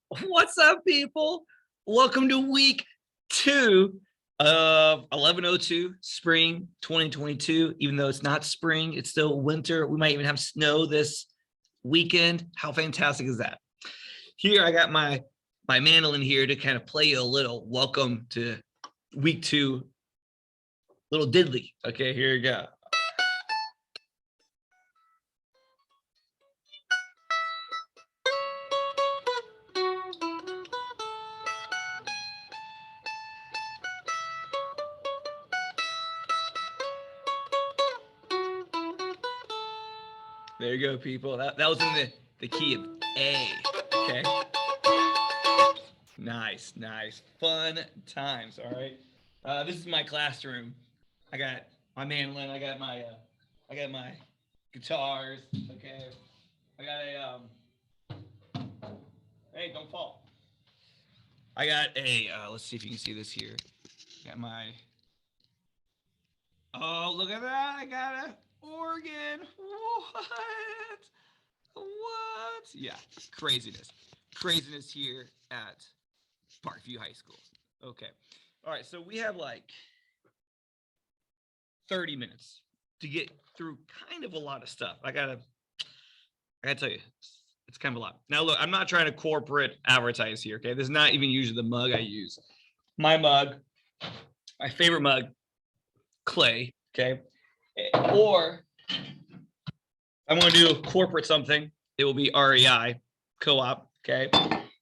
What's up, people? Welcome to week 2 of 1102 spring 2022. Even though it's not spring, it's still winter. We might even have snow this weekend. How fantastic is that? Here, I got my mandolin here to kind of play you a little welcome to week 2, little diddly. Okay, here you go. There you go, people. That was in the key of A. Okay. Nice. Fun times. All right. This is my classroom. I got my mandolin. I got my guitars. Okay. I got a Hey, don't fall. I got a let's see if you can see this here. Got my Oh, look at that. I got an organ. What? Yeah, craziness here at Parkview High School. Okay. All right, so we have like 30 minutes to get through kind of a lot of stuff. I gotta tell you, it's kind of a lot. Now, look, I'm not trying to corporate advertise here, okay? This is not even usually the mug I use. My mug, my favorite mug, clay, okay? Or I'm going to do corporate something. It will be REI, co-op, okay?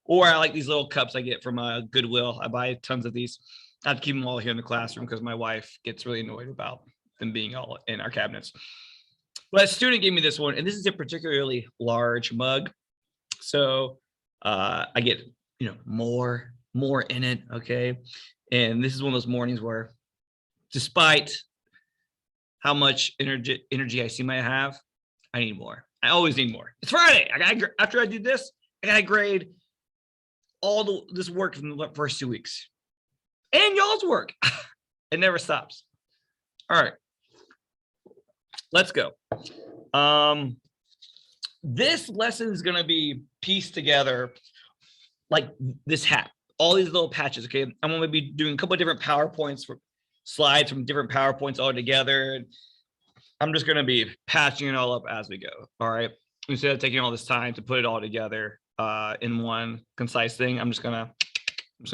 Or I like these little cups I get from Goodwill. I buy tons of these. I have to keep them all here in the classroom because my wife gets really annoyed about them being all in our cabinets. But a student gave me this one, and this is a particularly large mug. So I get, more in it, okay? And this is one of those mornings where despite how much energy I seem I have, I need more. I always need more. It's Friday. After I do this, I gotta grade all this work from the first 2 weeks. And y'all's work. It never stops. All right. Let's go. This lesson is gonna be pieced together like this hat. All these little patches, okay? I'm gonna be doing a couple of different PowerPoints for slides from different PowerPoints all together. I'm just going to be patching it all up as we go. All right. Instead of taking all this time to put it all together in one concise thing, I'm just going to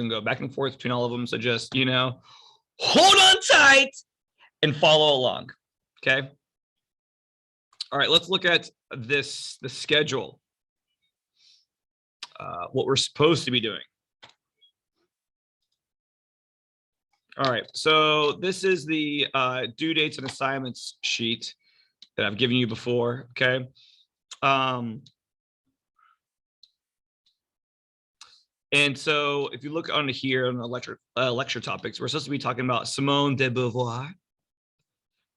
go back and forth between all of them. So just, hold on tight and follow along. Okay. All right. Let's look at the schedule, what we're supposed to be doing. All right, so this is the due dates and assignments sheet that I've given you before, okay? And so if you look on here on the lecture topics, we're supposed to be talking about Simone de Beauvoir,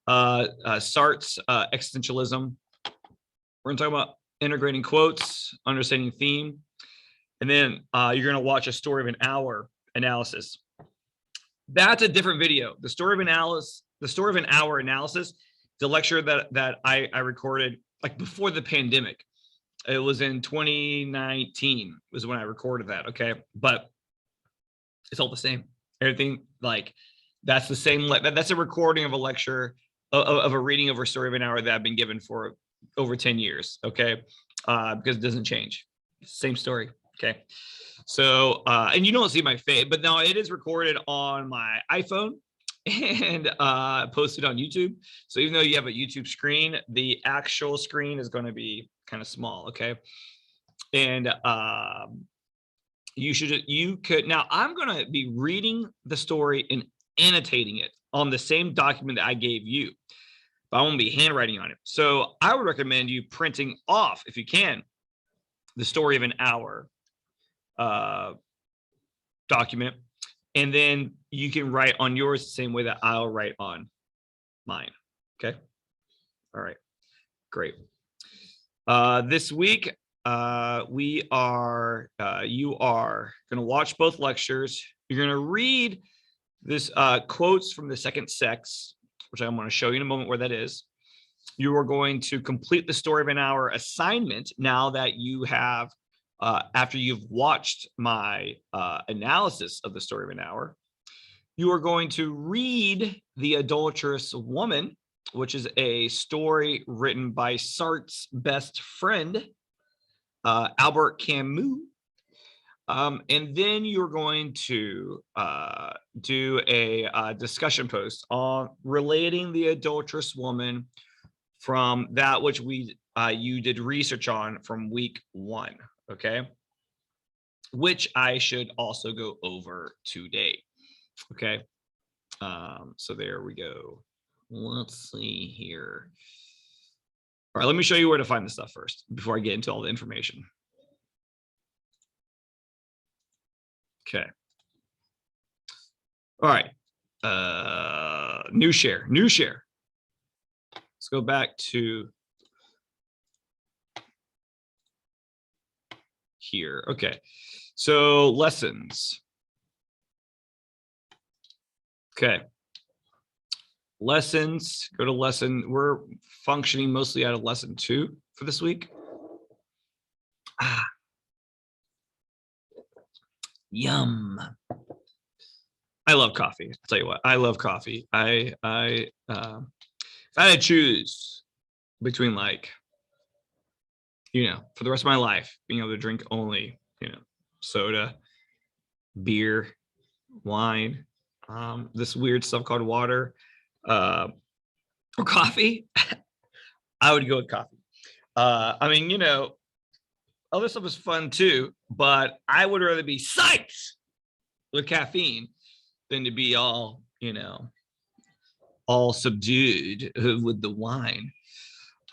Sartre's Existentialism. We're gonna talk about integrating quotes, understanding theme, and then you're gonna watch a story of an hour analysis. That's a different video. The story of an hour analysis, the lecture that I recorded like before the pandemic. It was in 2019 was when I recorded that. Okay, but it's all the same. Everything like that's the same. That's a recording of a lecture of a reading of a story of an hour that I've been given for over 10 years. Okay, because it doesn't change. Same story. Okay. So, and you don't see my face, but now it is recorded on my iPhone and posted on YouTube. So even though you have a YouTube screen, the actual screen is going to be kind of small. Okay. And now I'm going to be reading the story and annotating it on the same document that I gave you, but I won't be handwriting on it. So I would recommend you printing off, if you can, the story of an hour document, and then you can write on yours the same way that I'll write on mine. Okay. All right. Great. This week, you are going to watch both lectures. You're going to read this quotes from the second sex, which I'm going to show you in a moment where that is. You are going to complete the story of an hour assignment now that you have after you've watched my analysis of the story of an hour, you are going to read The Adulterous Woman, which is a story written by Sartre's best friend, Albert Camus. And then you're going to do a discussion post on relating The Adulterous Woman from that which you did research on from week 1, okay? Which I should also go over today. Okay, so there we go. Let's see here. All right, let me show you where to find the stuff first before I get into all the information. Okay. All right. New share. Let's go back to here. Okay. So lessons. Okay. Lessons, go to lesson. We're functioning mostly out of lesson 2 for this week. Yum. I love coffee. I'll tell you what, I love coffee. If I had to choose between, like, for the rest of my life, being able to drink only, soda, beer, wine, this weird stuff called water, or coffee, I would go with coffee. I mean, other stuff is fun too, but I would rather be psyched with caffeine than to be all subdued with the wine.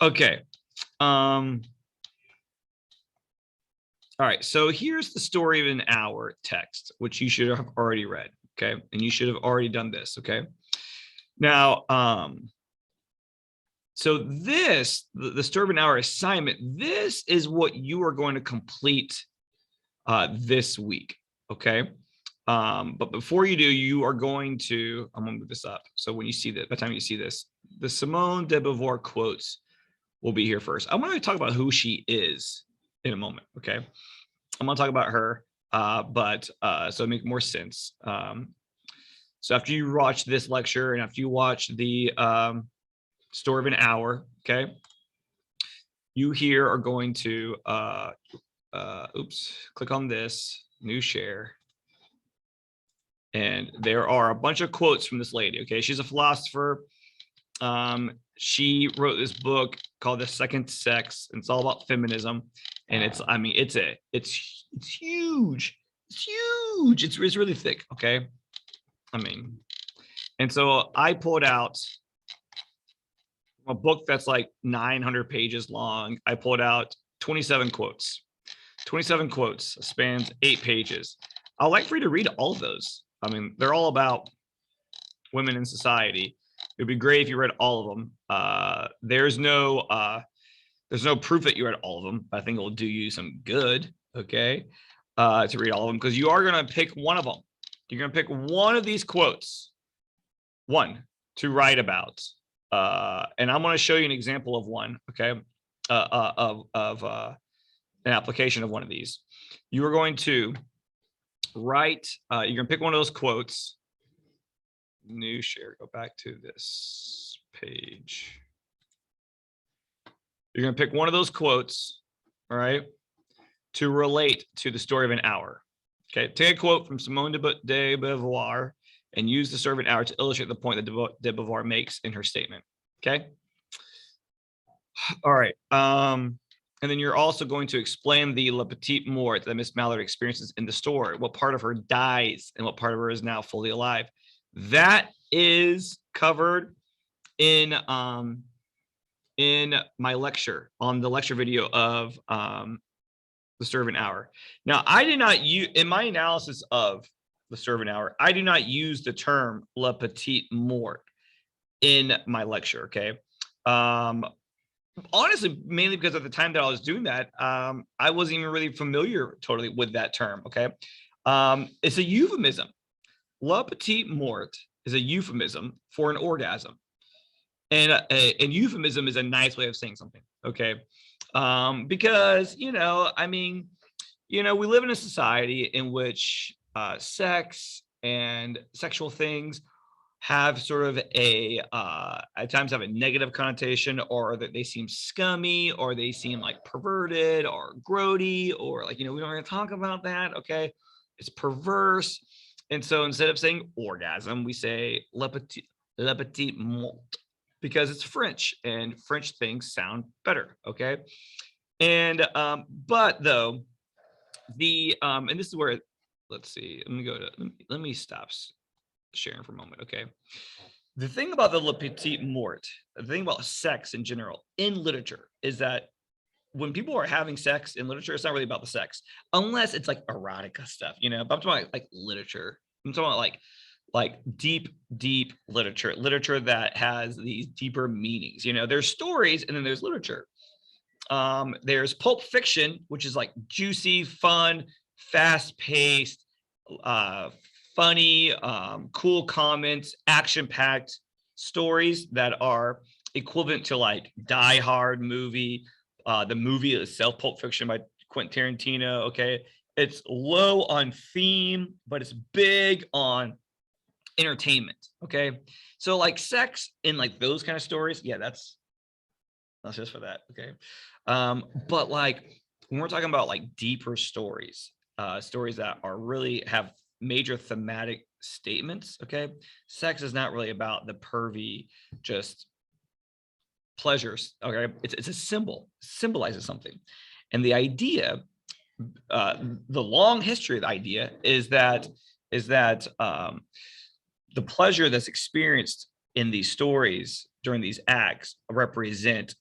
Okay. All right. So here's the story of an hour text, which you should have already read. Okay. And you should have already done this. Okay. Now, so the story of an hour assignment, this is what you are going to complete this week. Okay. But before you do, you are going to, I'm going to move this up. So when you see that, by the time you see this, the Simone de Beauvoir quotes will be here first. I'm going to talk about who she is in a moment. Okay. I'm going to talk about her, so it makes more sense. So after you watch this lecture and after you watch the story of an hour, okay, you here are going to, click on this, new share. And there are a bunch of quotes from this lady. Okay, she's a philosopher. She wrote this book called The Second Sex. And it's all about feminism, and it's huge. It's huge. It's really thick. Okay, and so I pulled out a book that's like 900 pages long. I pulled out 27 quotes. 27 quotes spans 8 pages. I'd like for you to read all of those. They're all about women in society. It'd be great if you read all of them. There's no proof that you read all of them, but I think it'll do you some good, okay, to read all of them, because you are going to pick one of them. You're going to pick one of these quotes, one, to write about. And I'm going to show you an example of one, okay, of an application of one of these. You are going to write, you're going to pick one of those quotes. New share, go back to this page. You're going to pick one of those quotes, all right, to relate to the story of an hour. Okay, take a quote from Simone de Beauvoir and use the story of an hour to illustrate the point that de Beauvoir makes in her statement. Okay. All right. And then you're also going to explain the Petit Mort that Miss Mallard experiences in the story. What part of her dies and what part of her is now fully alive. That is covered in my lecture, on the lecture video of the story of an hour. Now, I did not use, in my analysis of the story of an hour, I do not use the term Le Petit Mort in my lecture. Okay. Honestly, mainly because at the time that I was doing that, I wasn't even really familiar totally with that term. Okay. It's a euphemism. Le Petit Mort is a euphemism for an orgasm. And an euphemism is a nice way of saying something. Okay. Because, we live in a society in which sex and sexual things have sort of at times have a negative connotation, or that they seem scummy, or they seem like perverted or grody, or like, we don't want to talk about that. Okay. It's perverse. And so instead of saying orgasm, we say le petit mort, because it's French and French things sound better. Okay. And, but though and this is where, let's see, let me stop sharing for a moment. Okay. The thing about the Le Petit Mort, the thing about sex in general in literature, is that when people are having sex in literature, it's not really about the sex, unless it's like erotica stuff, But I'm talking about like literature. I'm talking about like deep literature that has these deeper meanings. There's stories and then there's literature. There's pulp fiction, which is like juicy, fun, fast-paced, funny, cool comments, action-packed stories that are equivalent to like Die Hard movie, the movie itself, Pulp Fiction by Quentin Tarantino. Okay, it's low on theme, but it's big on entertainment. Okay, so like sex in like those kind of stories, yeah, that's just for that. Okay, but like when we're talking about like deeper stories, stories that are really have major thematic statements. Okay, sex is not really about the pervy, just pleasures. Okay, it's a symbol, symbolizes something, and the idea, the long history of the idea is that the pleasure that's experienced in these stories during these acts represent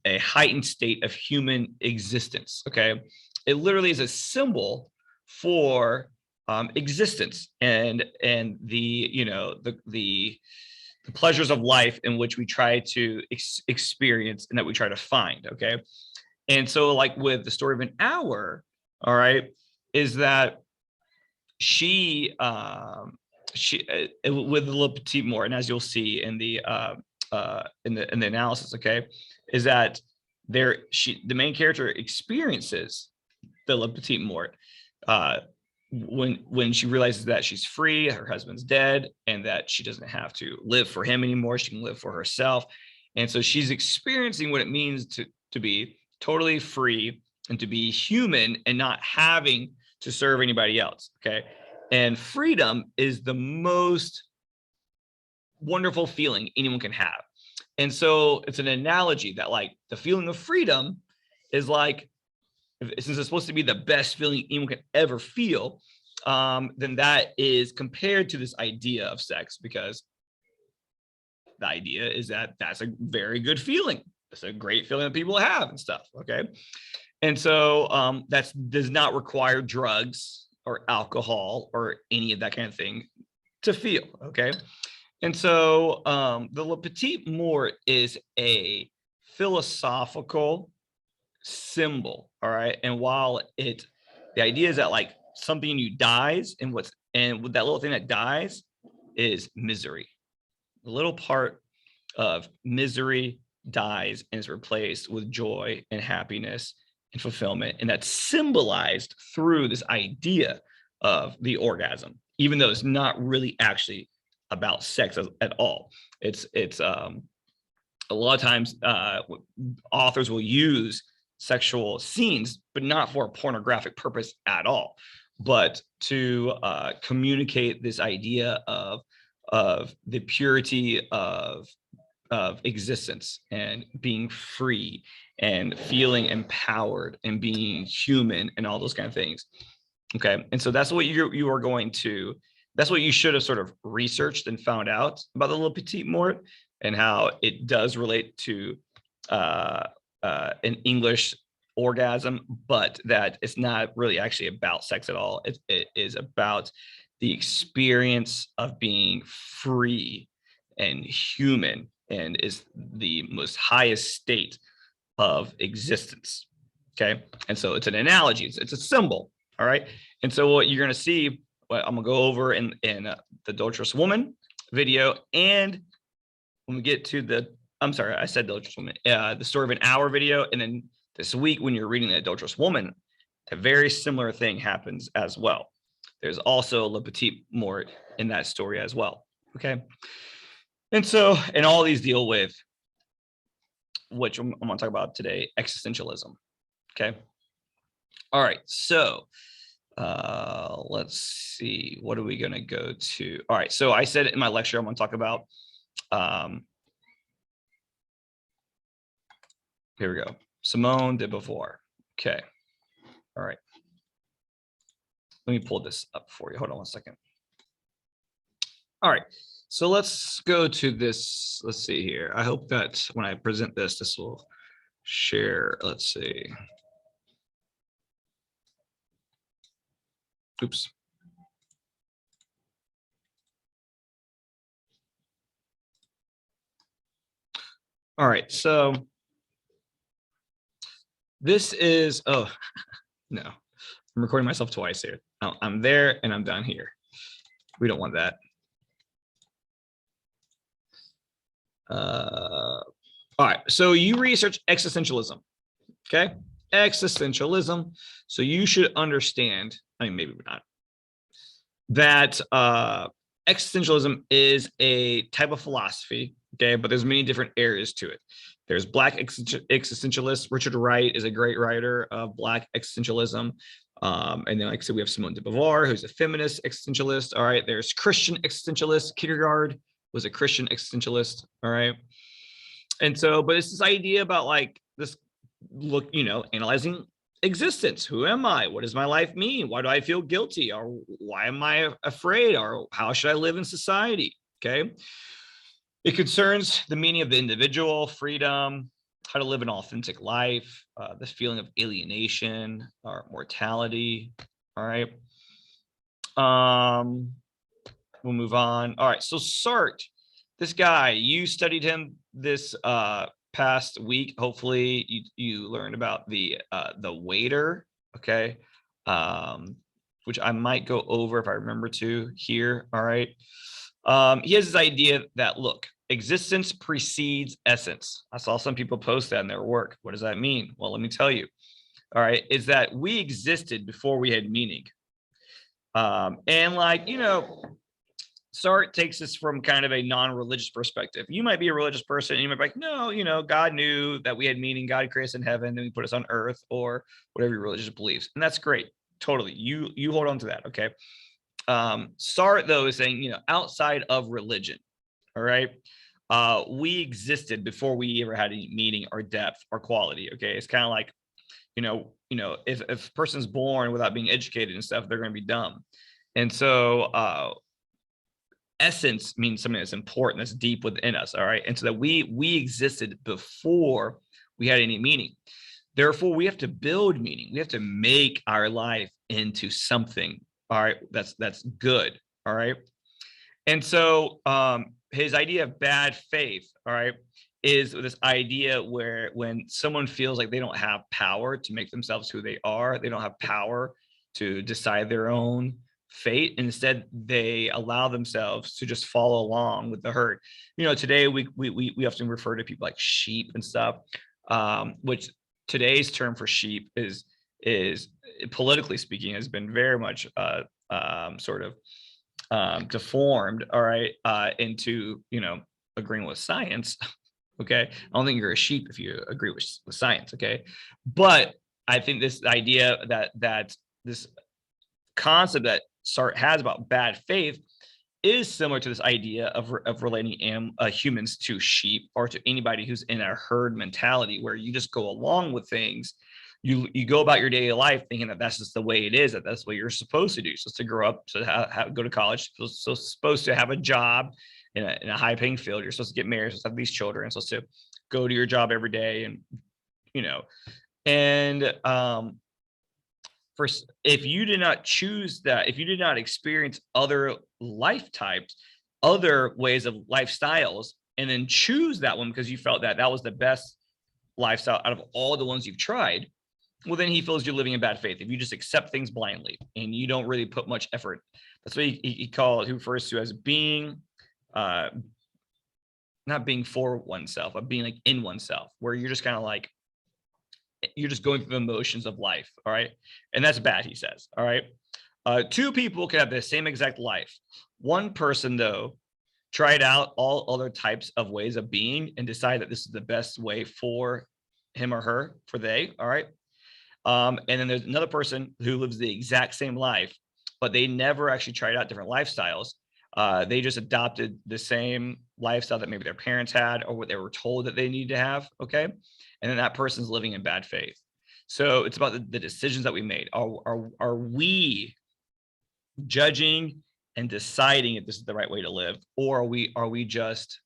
a heightened state of human existence. Okay, it literally is a symbol for existence and the pleasures of life in which we try to experience and that we try to find. Okay, and so like with the story of an hour, all right, is that she with the Le Petit Mort, and as you'll see in the analysis, okay, is that the main character experiences the Le Petit Mort when she realizes that she's free, her husband's dead, and that she doesn't have to live for him anymore. She can live for herself, and so she's experiencing what it means to be totally free and to be human and not having to serve anybody else. Okay, and freedom is the most wonderful feeling anyone can have. And so it's an analogy that like the feeling of freedom is like, since it's supposed to be the best feeling anyone can ever feel, then that is compared to this idea of sex, because the idea is that that's a very good feeling. It's a great feeling that people have and stuff. Okay. And so that does not require drugs or alcohol or any of that kind of thing to feel. Okay. And so the Le Petit Mort is a philosophical symbol. All right. And while the idea is that like something in you dies, and with that little thing that dies is misery. The little part of misery dies and is replaced with joy and happiness and fulfillment. And that's symbolized through this idea of the orgasm, even though it's not really actually about sex at all. It's a lot of times authors will use sexual scenes, but not for a pornographic purpose at all, but to communicate this idea of the purity of existence and being free and feeling empowered and being human and all those kind of things. Okay, and so that's what you are going to. That's what you should have sort of researched and found out about the Le Petit Mort and how it does relate to an English orgasm, but that it's not really actually about sex at all. It is about the experience of being free and human, and is the most highest state of existence. Okay, and so it's an analogy. It's a symbol. All right, and so what you're going to see, what I'm going to go over in the Adulterous Woman video, and when we get to the, I'm sorry, I said Adulterous Woman, the Story of an Hour video, and then this week when you're reading the Adulterous Woman A very similar thing happens as well. There's also Le Petit Mort in that story as well. Okay. And all these deal with, which I'm going to talk about today, existentialism. Okay. All right. So let's see. What are we going to go to? All right. So I said in my lecture, I'm going to talk about, here we go. Simone de Beauvoir. Okay. All right. Let me pull this up for you. Hold on one second. All right. So let's go to this. Let's see here. I hope that when I present this, this will share. Let's see. Oops. All right. So this is, oh, no. I'm recording myself twice here. I'm there and I'm down here. We don't want that. All right. So you research existentialism. Okay. Existentialism. So you should understand, I mean, maybe not, that existentialism is a type of philosophy. Okay. But there's many different areas to it. There's Black existentialists. Richard Wright is a great writer of Black existentialism. And then, like I said, we have Simone de Beauvoir, who's a feminist existentialist. All right. There's Christian existentialists. Kierkegaard was a Christian existentialist. All right. And so, but it's this idea about like this look, you know, analyzing existence. Who am I? What does my life mean? Why do I feel guilty? Or why am I afraid? Or how should I live in society? Okay. It concerns the meaning of the individual, freedom, how to live an authentic life, this feeling of alienation or mortality. All right. We'll move on. All right. So Sartre, this guy, you studied him this past week. Hopefully you learned about the waiter. Okay. Which I might go over if I remember to here. All right. He has this idea that, look, existence precedes essence. I saw some people post that in their work. What does that mean? Well, let me tell you. All right. Is that we existed before we had meaning. And like, you know, Sartre takes this from kind of a non-religious perspective. You might be a religious person and you might be like, no, you know, God knew that we had meaning. God created us in heaven and he put us on earth, or whatever your religious beliefs. And that's great. Totally. You hold on to that. Okay. Sartre, though, is saying, you know, outside of religion, all right, we existed before we ever had any meaning or depth or quality. Okay. It's kind of like, you know, if a person's born without being educated and stuff, they're going to be dumb. And so, essence means something that's important, that's deep within us. All right. And so that we existed before we had any meaning. Therefore, we have to build meaning. We have to make our life into something. All right. That's good. All right. And so his idea of bad faith, all right, is this idea where when someone feels like they don't have power to make themselves who they are, they don't have power to decide their own fate. Instead, they allow themselves to just follow along with the herd. You know, today we often refer to people like sheep and stuff, which today's term for sheep is politically speaking has been very much sort of deformed, all right, into, you know, agreeing with science. Okay. I don't think you're a sheep if you agree with science. Okay. But I think this idea that this concept that Sartre has about bad faith is similar to this idea of relating humans to sheep or to anybody who's in a herd mentality, where you just go along with things. You go about your daily life thinking that that's just the way it is, that that's what you're supposed to do. So to grow up, to go to college, so supposed to have a job in a high paying field. You're supposed to get married, supposed to have these children, supposed to go to your job every day, and you know, and first, if you did not choose that, if you did not experience other life types, other ways of lifestyles, and then choose that one because you felt that that was the best lifestyle out of all the ones you've tried, well, then he feels you're living in bad faith. If you just accept things blindly and you don't really put much effort, that's what he refers to as being, not being for oneself, but being like in oneself, where you're just kind of like you're just going through the motions of life. All right. And that's bad, he says. All right. Two people can have the same exact life. One person, though, tried out all other types of ways of being and decide that this is the best way for him or her, for they. All right. And then there's another person who lives the exact same life, but they never actually tried out different lifestyles. They just adopted the same lifestyle that maybe their parents had or what they were told that they need to have. Okay. And then that person's living in bad faith. So it's about the decisions that we made. Are we judging and deciding if this is the right way to live, or are we just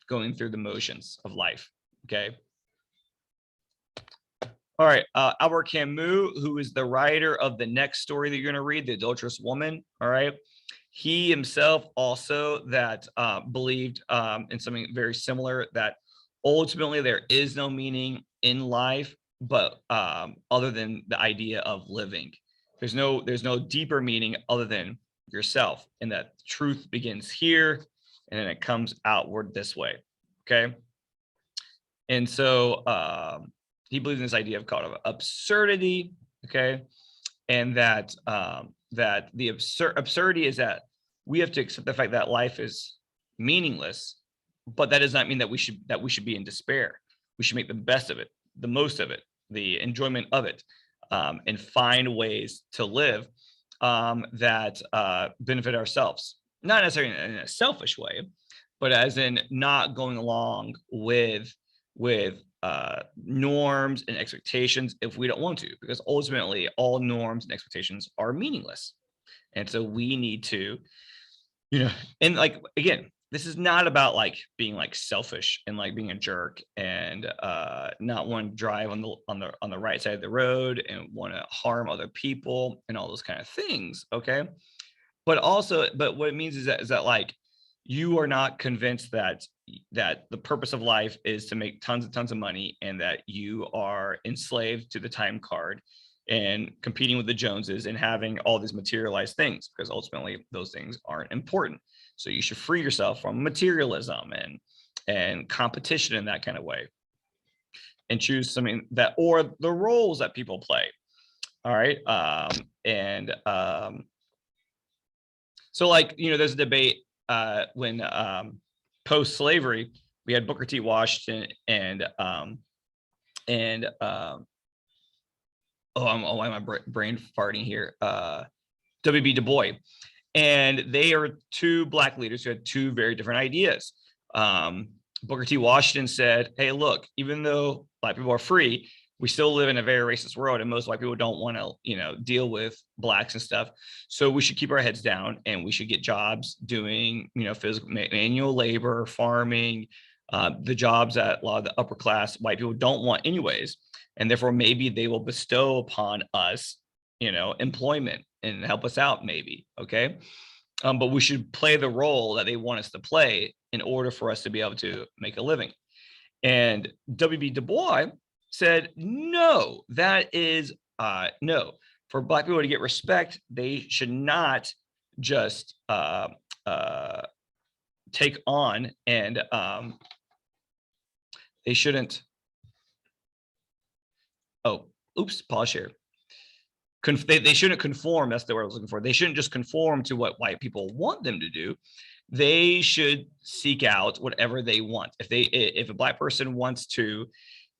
going through the motions of life? Okay. All right. Albert Camus, who is the writer of the next story that you're going to read, The Adulterous Woman. All right. He himself also that believed in something very similar, that ultimately there is no meaning in life, but other than the idea of living. There's no deeper meaning other than yourself, and that truth begins here and then it comes outward this way. Okay. And so he believes in this idea of called absurdity. Okay. And that that the absurdity is that we have to accept the fact that life is meaningless, but that does not mean that we should be in despair. We should make the best of it, the most of it, the enjoyment of it, and find ways to live that benefit ourselves, not necessarily in a selfish way, but as in not going along with norms and expectations if we don't want to, because ultimately all norms and expectations are meaningless. And so we need to, and like, again, this is not about like being like selfish and like being a jerk and not want to drive on the right side of the road and want to harm other people and all those kind of things. Okay. But what it means is that like, you are not convinced that the purpose of life is to make tons of money, and that you are enslaved to the time card and competing with the Joneses and having all these materialized things, because ultimately those things aren't important. So you should free yourself from materialism and competition in that kind of way, and choose something that, or the roles that people play. All right. So like, there's a debate when post-slavery, we had Booker T. Washington and why am I brain farting here? W.B. Du Bois. And they are two Black leaders who had two very different ideas. Booker T. Washington said, hey, look, even though Black people are free, we still live in a very racist world, and most white people don't want to, deal with Blacks and stuff. So we should keep our heads down, and we should get jobs doing, physical manual labor, farming, the jobs that a lot of the upper class white people don't want anyways. And therefore, maybe they will bestow upon us, employment and help us out, maybe. Okay. But we should play the role that they want us to play in order for us to be able to make a living. And W.B. Du Bois said, no, that is no. For Black people to get respect, they should not just take on, and they shouldn't. Oh, oops, pause here. They shouldn't conform. That's the word I was looking for. They shouldn't just conform to what white people want them to do. They should seek out whatever they want. If a Black person wants to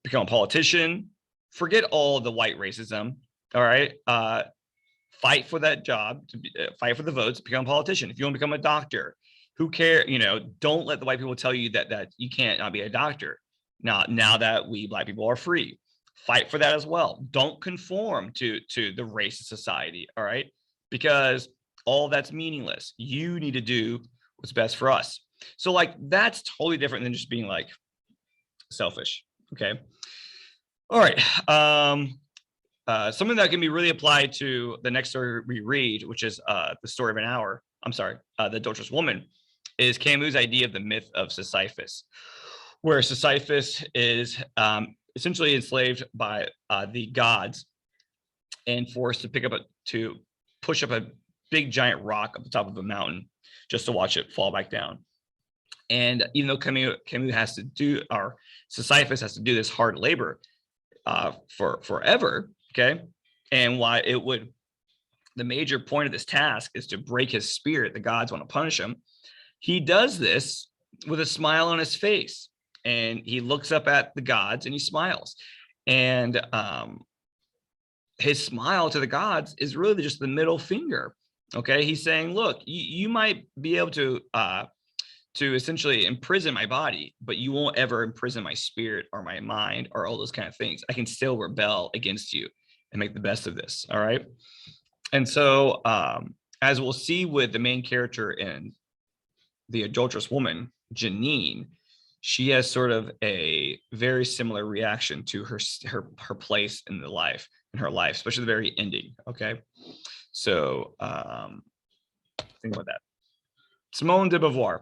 become a politician, forget all the white racism. All right. Fight for that job, fight for the votes, become a politician. If you want to become a doctor, who cares? Don't let the white people tell you that you can't not be a doctor. Now that we Black people are free, fight for that as well. Don't conform to the racist society. All right. Because all that's meaningless. You need to do what's best for us. So like, that's totally different than just being like selfish. Okay. All right. Something that can be really applied to the next story we read, which is the story of an hour. I'm sorry, the adulterous woman, is Camus' idea of the myth of Sisyphus, where Sisyphus is essentially enslaved by the gods and forced to push up a big giant rock up the top of a mountain just to watch it fall back down. And even though Camus has to do, or Sisyphus has to do this hard labor, for forever. Okay. And why it would, the major point of this task is to break his spirit. The gods want to punish him. He does this with a smile on his face, and he looks up at the gods and he smiles. And his smile to the gods is really just the middle finger. Okay. He's saying, look, you might be able to essentially imprison my body, but you won't ever imprison my spirit or my mind or all those kind of things. I can still rebel against you and make the best of this. All right. And so, as we'll see with the main character in The Adulterous Woman, Janine, she has sort of a very similar reaction to her place in her life, especially the very ending. Okay. So, think about that. Simone de Beauvoir.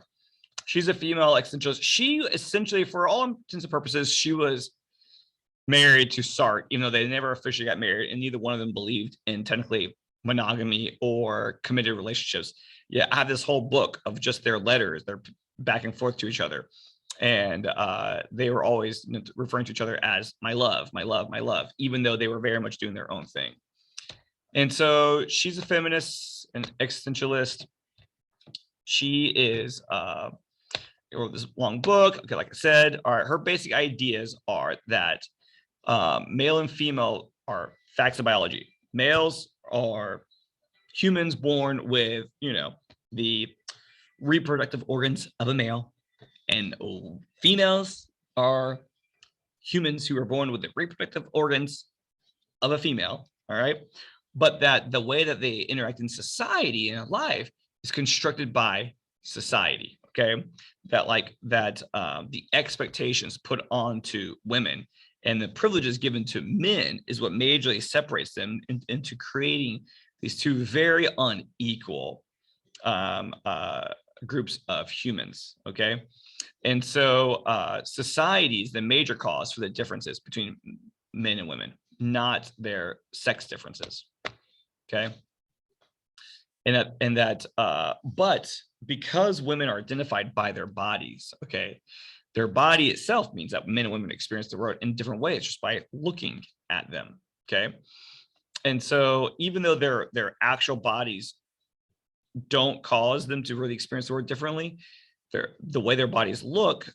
She's a female existentialist. She essentially, for all intents and purposes, she was married to Sartre, even though they never officially got married, and neither one of them believed in technically monogamy or committed relationships. Yeah, I have this whole book of just their letters. They're back and forth to each other. And they were always referring to each other as my love, my love, my love, even though they were very much doing their own thing. And so she's a feminist, an existentialist. She is wrote this long book. Okay, like I said, all right, her basic ideas are that male and female are facts of biology. Males are humans born with, the reproductive organs of a male, and females are humans who are born with the reproductive organs of a female. All right. But that the way that they interact in society and in life is constructed by society. Okay. The expectations put onto women and the privileges given to men is what majorly separates them into creating these two very unequal groups of humans. Okay. And so society is the major cause for the differences between men and women, not their sex differences. Okay. But because women are identified by their bodies, okay, their body itself means that men and women experience the world in different ways just by looking at them. Okay. And so even though their actual bodies don't cause them to really experience the world differently, the way their bodies look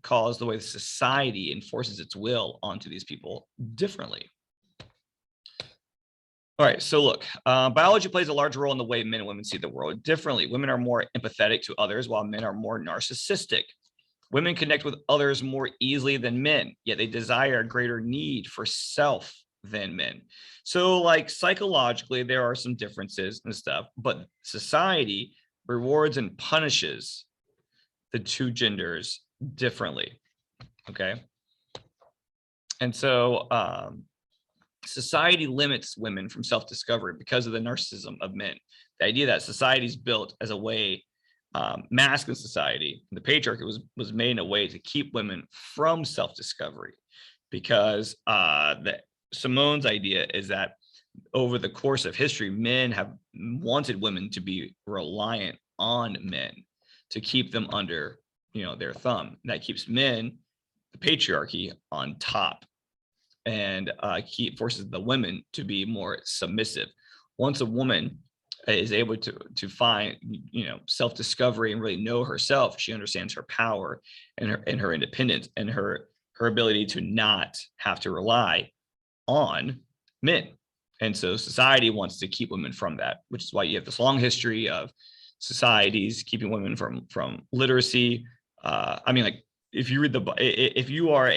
cause the way society enforces its will onto these people differently. All right, so look, biology plays a large role in the way men and women see the world differently. Women are more empathetic to others, while men are more narcissistic. Women connect with others more easily than men, yet they desire a greater need for self than men. So, like, psychologically, there are some differences and stuff, but society rewards and punishes the two genders differently. Okay. And so, society limits women from self-discovery because of the narcissism of men. The idea that society is built as a way, masculine society, the patriarchy was made in a way to keep women from self-discovery, because Simone's idea is that over the course of history, men have wanted women to be reliant on men to keep them under, their thumb. And that keeps men, the patriarchy, on top, and forces the women to be more submissive. Once a woman is able to find, self-discovery and really know herself, she understands her power and her independence and her ability to not have to rely on men. And so society wants to keep women from that, which is why you have this long history of societies keeping women from literacy. If you are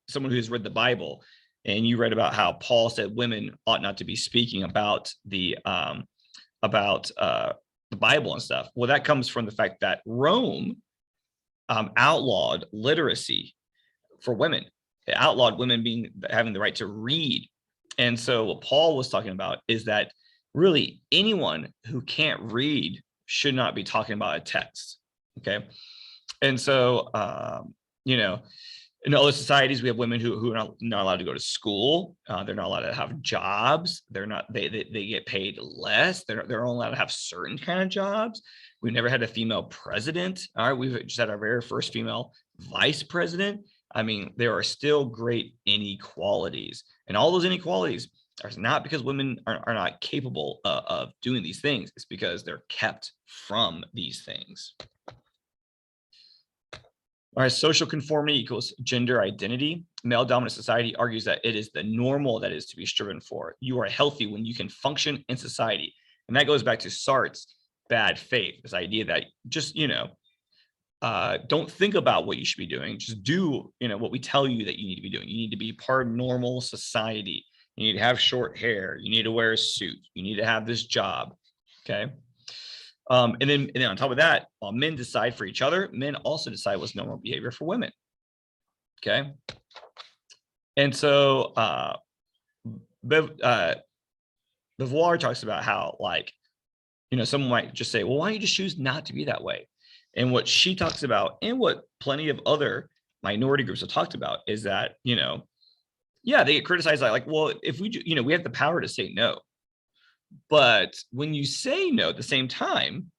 someone who's read the Bible and you read about how Paul said women ought not to be speaking about the Bible and stuff, well, that comes from the fact that Rome outlawed literacy for women. It outlawed women having the right to read. And so what Paul was talking about is that really anyone who can't read should not be talking about a text. Okay. And so, in other societies, we have women who are not allowed to go to school. They're not allowed to have jobs. They get paid less. They're only allowed to have certain kind of jobs. We've never had a female president. All right. We've just had our very first female vice president. I mean, there are still great inequalities, and all those inequalities are not because women are not capable of doing these things. It's because they're kept from these things. All right, social conformity equals gender identity. Male dominant society argues that it is the normal that is to be striven for. You are healthy when you can function in society. And that goes back to Sartre's bad faith, this idea that just, don't think about what you should be doing. Just do, what we tell you that you need to be doing. You need to be part of normal society. You need to have short hair. You need to wear a suit. You need to have this job. Okay. And then on top of that, while men decide for each other, men also decide what's normal behavior for women. Okay. And so Beauvoir talks about how, someone might just say, well, why don't you just choose not to be that way? And what she talks about, and what plenty of other minority groups have talked about, is that, they get criticized well, if we, we have the power to say no. But when you say no at the same time,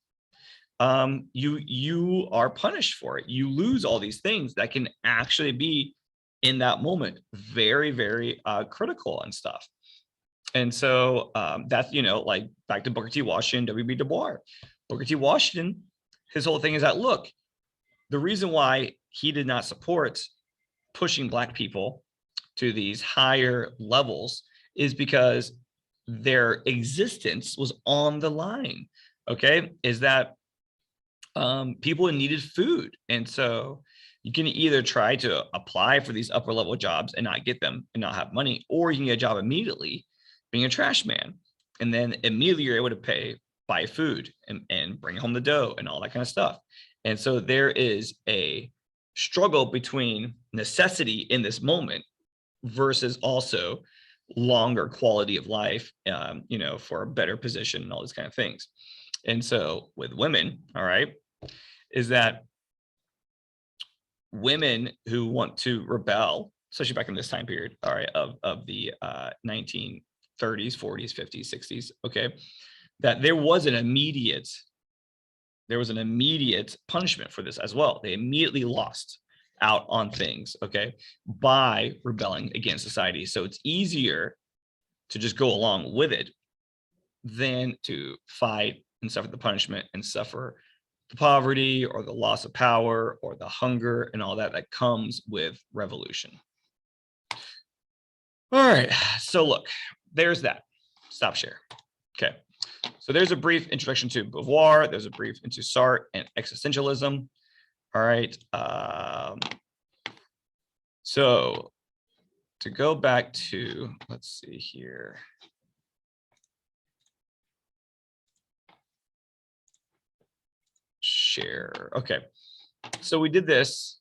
you are punished for it. You lose all these things that can actually be in that moment very, very critical and stuff. And so that's, back to Booker T. Washington, W.B. Du Bois. Booker T. Washington, his whole thing is that, look, the reason why he did not support pushing Black people to these higher levels is because their existence was on the line. Okay, is that people needed food, and so you can either try to apply for these upper level jobs and not get them and not have money, or you can get a job immediately being a trash man, and then immediately you're able to buy food and bring home the dough and all that kind of stuff. And so there is a struggle between necessity in this moment versus also longer quality of life, for a better position and all these kind of things. And so with women, all right, is that women who want to rebel, especially back in this time period, all right, of the 1930s, 40s, 50s, 60s, okay, that there was an immediate punishment for this as well. They immediately lost out on things, okay, by rebelling against society. So it's easier to just go along with it than to fight and suffer the punishment and suffer the poverty or the loss of power or the hunger and all that comes with revolution. All right, so look, there's that. Stop share. Okay, so there's a brief introduction to Beauvoir. There's a brief into Sartre and existentialism. All right, so to go back to, let's see here. Share. Okay, so we did this.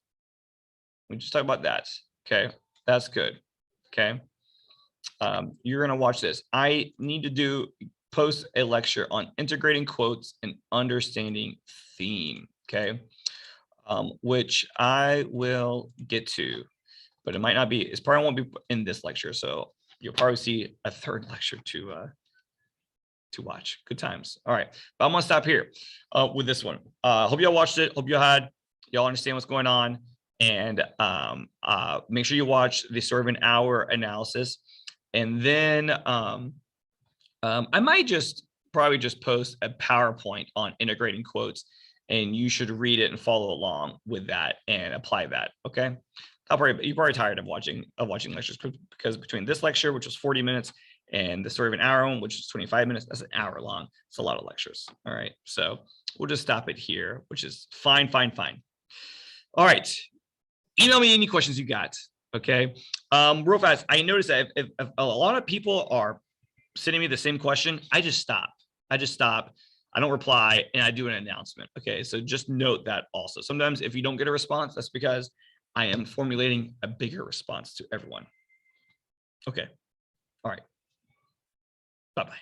We just talked about that. Okay, that's good. Okay, you're gonna watch this. I need to post a lecture on integrating quotes and understanding theme. Okay, which I will get to, but it might not be. It probably won't be in this lecture, so you'll probably see a third lecture to watch. Good times. All right, but I'm gonna stop here with this one. Hope y'all watched it. Hope y'all understand what's going on, and make sure you watch the Story of an Hour analysis, and then I might probably just post a PowerPoint on integrating quotes, and you should read it and follow along with that and apply that. Okay. You're probably tired of watching lectures, because between this lecture, which was 40 minutes, and the Story of an Hour one, which is 25 minutes, that's an hour long. It's a lot of lectures. All right, so we'll just stop it here, which is fine. All right, email me any questions you got. Okay, real fast. I noticed that if a lot of people are sending me the same question, I just stop. I don't reply, and I do an announcement. Okay, so just note that also. Sometimes if you don't get a response, that's because I am formulating a bigger response to everyone. Okay. All right. Bye-bye.